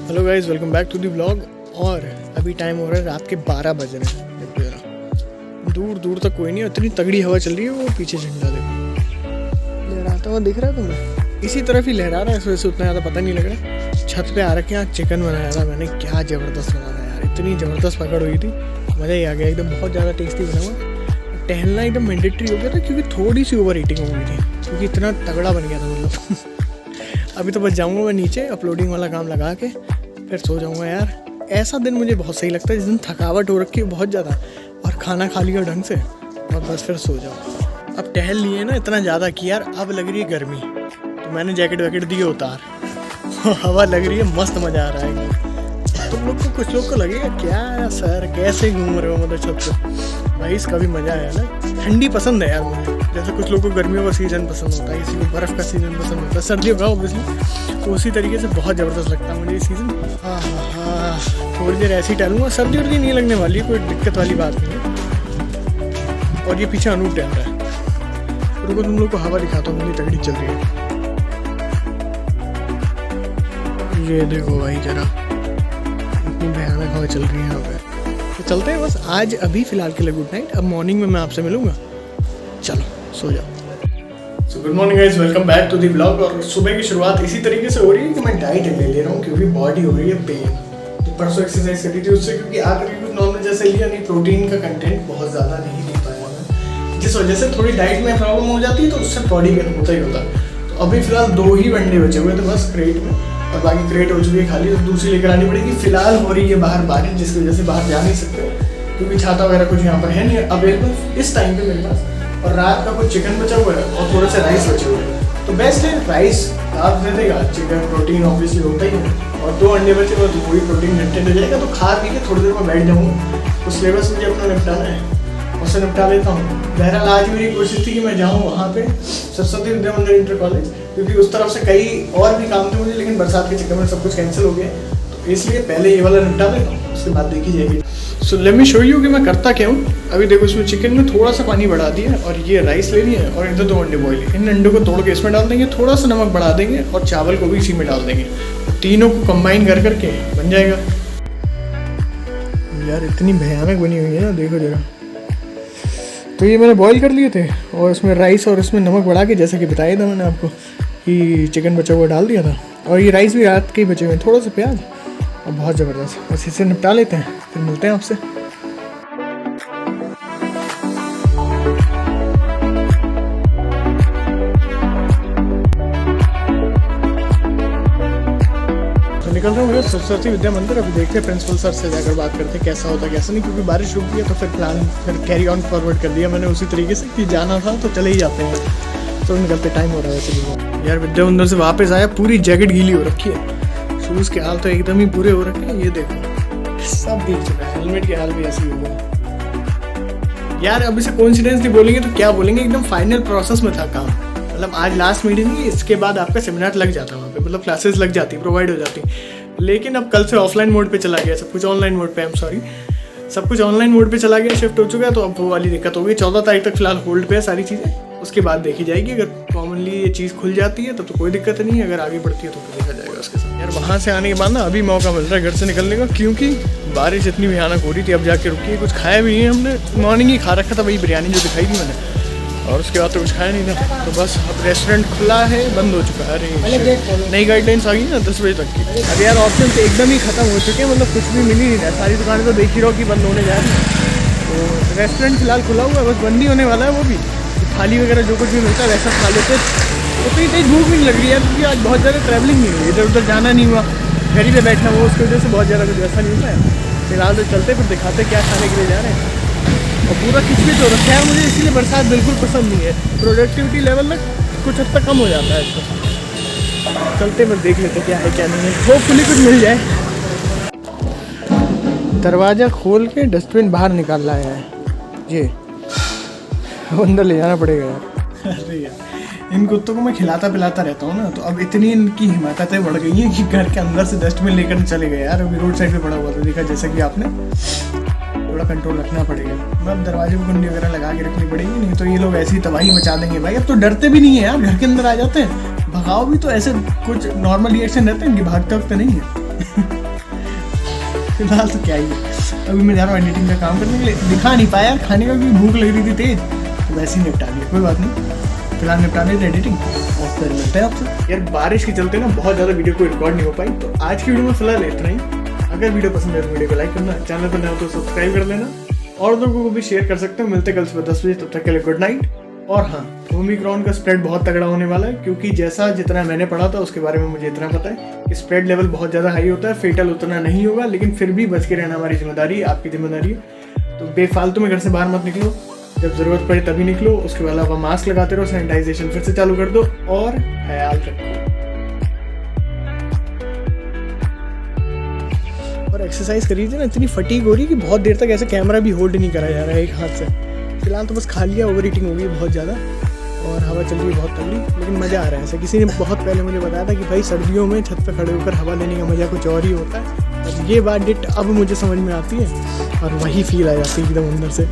Hello guys, welcome back to the vlog. और अभी time हो रहा है रात के 12 बज रहे हैं। देखो जरा दूर दूर तक कोई नहीं, इतनी तगड़ी हवा चल रही है। वो पीछे झंडा देखो लहराता हुआ दिख रहा है तुम्हें, इसी तरफ ही लहरा रहा है। इस वजह से उतना ज़्यादा पता नहीं लग रहा। छत पे आ रखे यहाँ चिकन बनाया था मैंने, क्या ज़बरदस्त बना था यार। इतनी ज़बरदस्त पकड़ हुई थी, मज़ा ही आ गया एकदम। बहुत ज़्यादा टेस्टी बना हुआ। टहलना एकदम मैंडेटरी हो गया था क्योंकि थोड़ी सी ओवर ईटिंग हो गई थी, क्योंकि इतना तगड़ा बन गया था मतलब। अभी तो बस जाऊँगा मैं नीचे, अपलोडिंग वाला काम लगा के फिर सो जाऊँगा यार। ऐसा दिन मुझे बहुत सही लगता है जिस दिन थकावट हो रखी है बहुत ज़्यादा और खाना खा लिया ढंग से और बस फिर सो जाओ। अब टहल लिए ना इतना ज़्यादा कि यार अब लग रही है गर्मी, तो मैंने जैकेट वैकेट दिए उतार। हवा लग रही है, मस्त मज़ा आ रहा है। तुम लोग को कुछ लोग को लगेगा क्या सर कैसे घूम रहे हो मतलब छत पे। भाई इसका भी मज़ा है ना। ठंडी पसंद है यार मुझे, जैसे कुछ लोगों को गर्मियों का सीज़न पसंद होता है, किसी को बर्फ़ का सीज़न पसंद होता है, सर्दियों का ऑब्वियसली। तो उसी तरीके से बहुत ज़बरदस्त लगता है मुझे ये सीज़न। हाँ, थोड़ी देर ऐसे ही टहलूँगा। सर्दी वर्दी नहीं लगने वाली है, कोई दिक्कत वाली बात नहीं है। और ये पीछे अनूप टहल रहा है। रुको तुम लोग को हवा दिखाता हूँ, मुझे तगड़ी चल रही है। ये देखो भाई जरा, इतनी भयानक हवा चल रही है यहाँ पे। तो चलते हैं बस आज अभी फ़िलहाल के लिए गुड नाइट। अब मॉर्निंग में मैं आपसे मिलूँगा। चलो सो जाओ। So good morning guys, welcome back to the vlog. और सुबह की शुरुआत इसी तरीके से हो रही है कि मैं डाइट ले रहा हूँ क्योंकि बॉडी हो रही है पेन। तो परसों एक्सरसाइज करी थी उससे, क्योंकि आकर के कुछ नॉर्मल जैसे लिया नहीं, प्रोटीन का कंटेंट बहुत ज़्यादा नहीं ले पाया मैं, जिस वजह से थोड़ी डाइट में प्रॉब्लम हो जाती है। तो उससे बॉडी पेन होता ही होता है। तो अभी फिलहाल 2 ही वनडे बचे हुए थे बस क्रेट में, और बाकी क्रेट हो चुकी है खाली। तो दूसरी लेकर आनी पड़ेगी। फिलहाल हो रही है बाहर बारिश, जिसकी वजह से बाहर जा नहीं सकते क्योंकि छाता वगैरह कुछ यहाँ पर है नहीं अवेलेबल इस टाइम पे मेरे पास। और रात का कुछ चिकन बचा हुआ है और थोड़े से राइस बचे हुए हैं। तो बेस्ट है राइस, आप दे देगा। चिकन प्रोटीन ऑब्वियसली होता ही है, और 2 अंडे बचे हुए तो वही प्रोटीन कंटेंट हो जाएगा। तो खा पी के थोड़ी देर में बैठ जाऊँगा। उस सिलेबस मुझे अपना निपटाना है, उससे निपटा लेता हूँ। बहरहाल आज मेरी कोशिश थी कि मैं जाऊँ वहाँ पे सरस्वती विद्या मंदिर इंटर कॉलेज, क्योंकि उस तरफ से कई और भी काम थे मुझे, लेकिन बरसात के चक्कर में सब कुछ कैंसिल हो गया। तो इसलिए पहले ये वाला निपटा लेता हूँ, उसके बाद देखी जाएगी। So let me show you कि मैं करता क्या हूँ। अभी देखो इसमें चिकन में थोड़ा सा पानी बढ़ा दिया, और ये राइस ले लिया, और इधर 2 अंडे बॉईल। इन अंडों को तोड़ के इसमें डाल देंगे, थोड़ा सा नमक बढ़ा देंगे, और चावल को भी इसी में डाल देंगे। तीनों को कंबाइन कर करके बन जाएगा। यार इतनी भयानक बनी हुई है ना, देखो जरा। तो ये मैंने बॉईल कर लिए थे, और इसमें राइस और इसमें नमक बढ़ा के, जैसा कि बताया था मैंने आपको कि चिकन बचा हुआ डाल दिया था। और ये राइस भी रात के ही बचे हुए, थोड़ा सा प्याज, और बहुत ज़बरदस्त। बस इसे निपटा लेते हैं, फिर मिलते हैं आपसे। तो निकल रहा हूँ सरस्वती विद्या मंदिर। अभी देखते हैं प्रिंसिपल सर से जाकर बात करते हैं कैसा होता है कैसा नहीं, क्योंकि बारिश रुक गई है। तो फिर प्लान फिर कैरी ऑन फॉरवर्ड कर दिया मैंने उसी तरीके से कि जाना था तो चले ही जाते हैं। तो निकलते टाइम हो रहा है वैसे। यार विद्या मंदिर से वापस आया, पूरी जैकेट गीली हो रखी है, शूज़ के हाल तो एकदम ही पूरे हो रखे हैं। ये देखो सब भीग चुका है, हेलमेट के हाल भी ऐसे ही हो गया। यार अब इसे कोइंसिडेंस नहीं बोलेंगे तो क्या बोलेंगे, एकदम फाइनल प्रोसेस में था काम। मतलब आज लास्ट मीटिंग थी, इसके बाद आपका सेमिनार लग जाता वहाँ पे, मतलब क्लासेस लग जाती, प्रोवाइड हो जाती। लेकिन अब कल से ऑफलाइन मोड पे चला गया, सब कुछ ऑनलाइन मोड पे, आई एम सॉरी, सब कुछ ऑनलाइन मोड पे चला गया, शिफ्ट हो चुका है। तो अब वो वाली दिक्कत होगी। 14 तारीख तक फिलहाल होल्ड पे है सारी चीज़ें, उसके बाद देखी जाएगी। अगर कॉमनली ये चीज़ खुल जाती है तब तो कोई दिक्कत नहीं है, अगर आगे बढ़ती है तो देखा जाएगा उसके साथ। यार वहाँ से आने के बाद ना अभी मौका मिल रहा है घर से निकलने का, क्योंकि बारिश इतनी भयानक हो रही थी। अब जाके रुकी है, कुछ खाया भी नहीं है हमने। मॉर्निंग ही खा रखा था वही बिरयानी जो दिखाई थी मैंने, और उसके बाद तो कुछ खाया नहीं था। तो बस अब रेस्टोरेंट खुला है, बंद हो चुका है। अरे नई गाइडलाइंस आ गई ना 10 बजे तक की। अब यार ऑप्शन तो एकदम ही खत्म हो चुके हैं, मतलब कुछ भी मिल ही नहीं रहा। सारी दुकानें तो देख ही रहो कि बंद होने जा रही है। तो रेस्टोरेंट फिलहाल खुला हुआ है, बस बंद ही होने वाला है। वो भी थाली वगैरह जो कुछ भी मिलता है वैसा खा लेते। उतनी तेज भूख भी नहीं लग रही है क्योंकि आज बहुत ज़्यादा ट्रैवलिंग नहीं हुई, इधर उधर जाना नहीं हुआ, घर ही पे बैठना हुआ, उसकी वजह से बहुत ज़्यादा कुछ वैसा नहीं हुआ है। फिलहाल तो चलते फिर दिखाते क्या खाने के लिए जा रहे हैं। और पूरा खिचड़ी तो रखा है मुझे, इसीलिए बरसात बिल्कुल पसंद नहीं है। प्रोडक्टिविटी लेवल ना कुछ हद तक कम हो जाता है इसको। चलते फिर देख लेते क्या है क्या नहीं है, होपफुली कुछ मिल जाए। दरवाज़ा खोल के डस्टबिन बाहर निकाल लाया है, ये अंदर ले जाना पड़ेगा यार। अरे यार इन कुत्तों को मैं खिलाता पिलाता रहता हूँ ना, तो अब इतनी इनकी हिमाकतें बढ़ गई हैं कि घर के अंदर से डस्टबिन लेकर चले गए यार। अभी रोड साइड पे पड़ा हुआ था, देखा जैसा कि आपने। थोड़ा कंट्रोल रखना पड़ेगा, मतलब दरवाजे पर कुंडी वगैरह लगा के रखनी पड़ेगी, नहीं तो ये लोग ऐसी तबाही मचा देंगे भाई। अब तो डरते भी नहीं है यार, घर के अंदर आ जाते हैं। भगाओ भी तो ऐसे कुछ नॉर्मल रिएक्शन रहते हैं, कि भागते वक्त नहीं है। फिलहाल तो क्या ही है, अभी मैं जा रहा हूँ एडिटिंग का काम करने के लिए। दिखा नहीं पाया खाने का, क्योंकि भूख लग रही थी तेज, तो वैसे ही निपटा लिया, कोई बात नहीं। फिलहाल निपटा लेते एडिटिंग और फिर मिलते हैं आपसे। यार बारिश के चलते ना बहुत ज़्यादा वीडियो को रिकॉर्ड नहीं हो पाई, तो आज की वीडियो में फिलहाल इतना ही। अगर वीडियो पसंद है तो वीडियो को लाइक करना, चैनल पर नया हो तो सब्सक्राइब कर लेना और लोगों को भी शेयर कर सकते हो। मिलते कल सुबह 10 बजे, तब तक के लिए गुड नाइट। और हाँ, ओमिक्रॉन का स्प्रेड बहुत तगड़ा होने वाला है, क्योंकि जैसा जितना मैंने पढ़ा था उसके बारे में मुझे इतना पता है कि स्प्रेड लेवल बहुत ज़्यादा हाई होता है, फेटल उतना नहीं होगा, लेकिन फिर भी बच के रहना हमारी जिम्मेदारी है, आपकी जिम्मेदारी है। तो बेफालतू में घर से बाहर मत निकलो, जब ज़रूरत पड़े तभी निकलो। उसके अलावा मास्क लगाते रहो, सैनिटाइजेशन फिर से चालू कर दो और ख्याल रखो। और एक्सरसाइज करी थी ना, इतनी फटीग हो रही कि बहुत देर तक ऐसे कैमरा भी होल्ड नहीं करा जा रहा है एक हाथ से। फिलहाल तो बस खा लिया, ओवर ईटिंग हो गई बहुत ज़्यादा और हवा चल रही है बहुत तगड़ी, लेकिन मज़ा आ रहा है। ऐसा किसी ने बहुत पहले मुझे बताया था कि भाई सर्दियों में छत पे खड़े होकर हवा लेने का मज़ा कुछ और ही होता है, और ये बात डिट अब मुझे समझ में आती है और वही फील आ जाती है एकदम अंदर से।